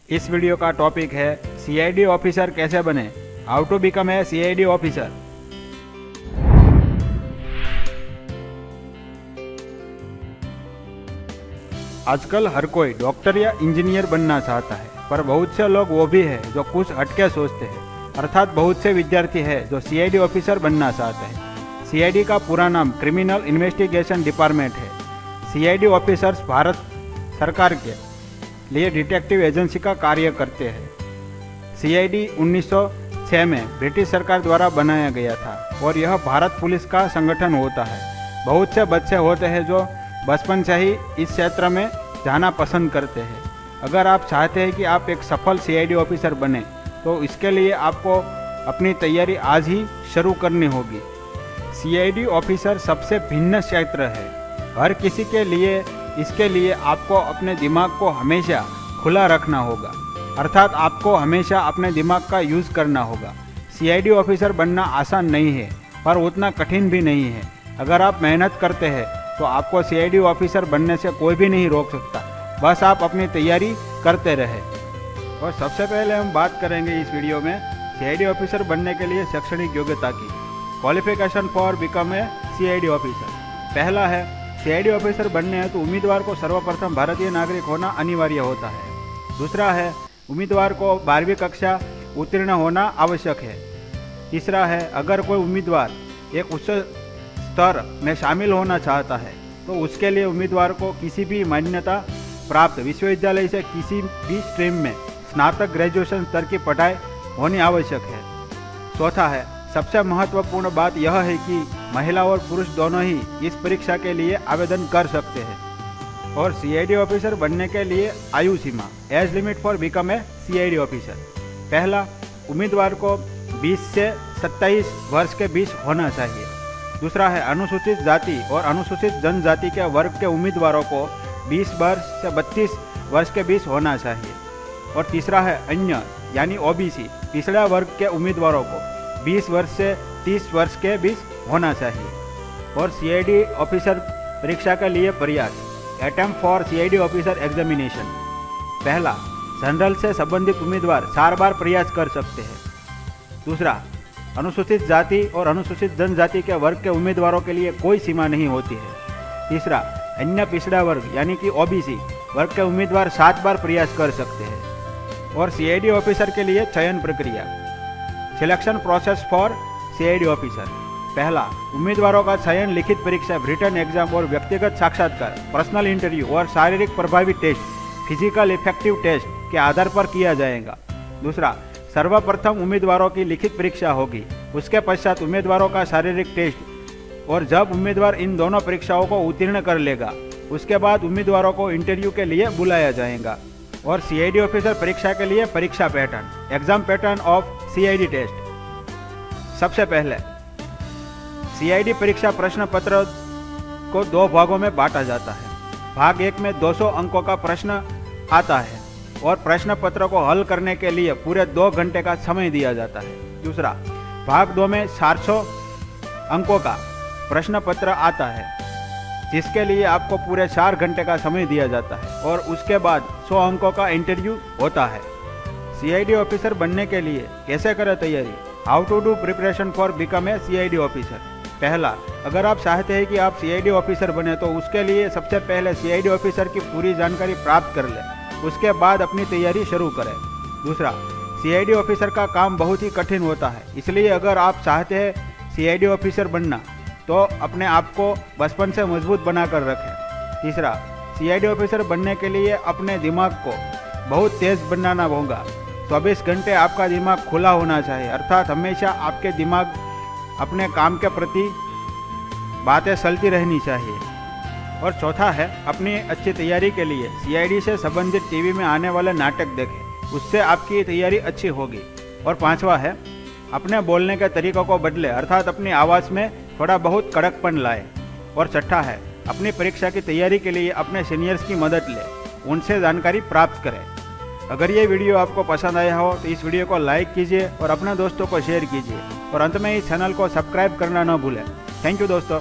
इस वीडियो का टॉपिक है सीआईडी ऑफिसर कैसे बने, how to become a CID officer. आजकल हर कोई डॉक्टर या इंजीनियर बनना चाहता है, पर बहुत से लोग वो भी हैं जो कुछ हटके सोचते हैं। अर्थात बहुत से विद्यार्थी हैं जो सीआईडी ऑफिसर बनना चाहते हैं। सीआईडी का पूरा नाम क्रिमिनल इन्वेस्टिगेशन डिपार्टमेंट है। सीआईडी ऑफिसर्स भारत सरकार के लिए डिटेक्टिव एजेंसी का कार्य करते हैं। सीआईडी 1906 में ब्रिटिश सरकार द्वारा बनाया गया था और यह भारत पुलिस का संगठन होता है। बहुत से बच्चे होते हैं जो बचपन से ही इस क्षेत्र में जाना पसंद करते हैं। अगर आप चाहते हैं कि आप एक सफल सीआईडी ऑफिसर बने तो इसके लिए आपको अपनी तैयारी आज ही शुरू करनी होगी। सीआईडी ऑफिसर सबसे भिन्न क्षेत्र है हर किसी के लिए। इसके लिए आपको अपने दिमाग को हमेशा खुला रखना होगा, अर्थात आपको हमेशा अपने दिमाग का यूज़ करना होगा। सीआईडी ऑफिसर बनना आसान नहीं है, पर उतना कठिन भी नहीं है। अगर आप मेहनत करते हैं तो आपको सीआईडी ऑफिसर बनने से कोई भी नहीं रोक सकता। बस आप अपनी तैयारी करते रहें। और सबसे पहले हम बात करेंगे इस वीडियो में सीआईडी ऑफिसर बनने के लिए शैक्षणिक योग्यता की। Qualification for become a CID officer. पहला है, सीआईडी ऑफिसर बनने हैं तो उम्मीदवार को सर्वप्रथम भारतीय नागरिक होना अनिवार्य होता है। दूसरा है, उम्मीदवार को 12वीं कक्षा उत्तीर्ण होना आवश्यक है। तीसरा है, अगर कोई उम्मीदवार एक उच्च स्तर में शामिल होना चाहता है तो उसके लिए उम्मीदवार को किसी भी मान्यता प्राप्त विश्वविद्यालय से किसी भी स्ट्रीम में स्नातक ग्रेजुएशन स्तर की पढ़ाई होनी आवश्यक है। चौथा है, सबसे महत्वपूर्ण बात यह है कि महिला और पुरुष दोनों ही इस परीक्षा के लिए आवेदन कर सकते हैं। और सीआईडी ऑफिसर बनने के लिए आयु सीमा, age limit for become a CID officer. पहला, उम्मीदवार को 20 से 27 वर्ष के बीच होना चाहिए। दूसरा है, अनुसूचित जाति और अनुसूचित जनजाति के वर्ग के उम्मीदवारों को 20 वर्ष से 32 वर्ष के बीच होना चाहिए। और तीसरा है, अन्य यानी ओबीसी पिछड़ा वर्ग के उम्मीदवारों को 20 वर्ष से 30 वर्ष के बीच होना चाहिए। और सीआईडी ऑफिसर परीक्षा के लिए प्रयास, attempt for CID officer examination. पहला, जनरल से संबंधित उम्मीदवार 4 बार प्रयास कर सकते हैं। दूसरा, अनुसूचित जाति और अनुसूचित जनजाति के वर्ग के उम्मीदवारों के लिए कोई सीमा नहीं होती है। तीसरा, अन्य पिछड़ा वर्ग यानी कि ओबीसी वर्ग के उम्मीदवार 7 बार प्रयास कर सकते हैं। और सीआईडी ऑफिसर के लिए चयन प्रक्रिया, selection process for CID officer. पहला, उम्मीदवारों का चयन लिखित परीक्षा, रिटन एग्जाम और व्यक्तिगत साक्षात्कार, पर्सनल इंटरव्यू और शारीरिक प्रभावी टेस्ट, फिजिकल इफेक्टिव टेस्ट के आधार पर किया जाएगा। दूसरा, सर्वप्रथम उम्मीदवारों की लिखित परीक्षा होगी, उसके पश्चात उम्मीदवारों का शारीरिक टेस्ट, और जब उम्मीदवार इन दोनों परीक्षाओं को उत्तीर्ण कर लेगा उसके बाद उम्मीदवारों को इंटरव्यू के लिए बुलाया जाएगा। और सीआईडी ऑफिसर परीक्षा के लिए परीक्षा pattern, exam pattern of CID test. सबसे पहले सीआईडी परीक्षा प्रश्न पत्र को 2 भागों में बांटा जाता है। भाग 1 में 200 अंकों का प्रश्न आता है और प्रश्न पत्र को हल करने के लिए पूरे 2 घंटे का समय दिया जाता है। दूसरा, भाग 2 में 400 अंकों का प्रश्न पत्र आता है जिसके लिए आपको पूरे 4 घंटे का समय दिया जाता है और उसके बाद 100 अंकों का इंटरव्यू होता है। सीआईडी ऑफिसर बनने के लिए कैसे करें तैयारी, how to do preparation for become a CID officer. पहला, अगर आप चाहते हैं कि आप सीआईडी ऑफिसर बने तो उसके लिए सबसे पहले सीआईडी ऑफिसर की पूरी जानकारी प्राप्त कर लें, उसके बाद अपनी तैयारी शुरू करें। दूसरा, सीआईडी ऑफिसर का काम बहुत ही कठिन होता है, इसलिए अगर आप चाहते हैं सीआईडी ऑफिसर बनना तो अपने आप को बचपन से मजबूत बनाकर रखें। तीसरा, सीआईडी ऑफिसर बनने के लिए अपने दिमाग को बहुत तेज बनाना होगा। 24 घंटे आपका दिमाग खुला होना चाहिए, अर्थात हमेशा आपके दिमाग अपने काम के प्रति बातें चलती रहनी चाहिए। और चौथा है, अपनी अच्छी तैयारी के लिए सीआईडी से संबंधित टीवी में आने वाले नाटक देखें, उससे आपकी तैयारी अच्छी होगी। और पांचवा है, अपने बोलने के तरीक़ों को बदले, अर्थात अपनी आवाज़ में थोड़ा बहुत कड़कपन लाए। और छठा है, अपनी परीक्षा की तैयारी के लिए अपने सीनियर्स की मदद लें, उनसे जानकारी प्राप्त करें। अगर ये वीडियो आपको पसंद आया हो तो इस वीडियो को लाइक कीजिए और अपने दोस्तों को शेयर कीजिए और अंत में इस चैनल को सब्सक्राइब करना न भूलें। थैंक यू दोस्तों।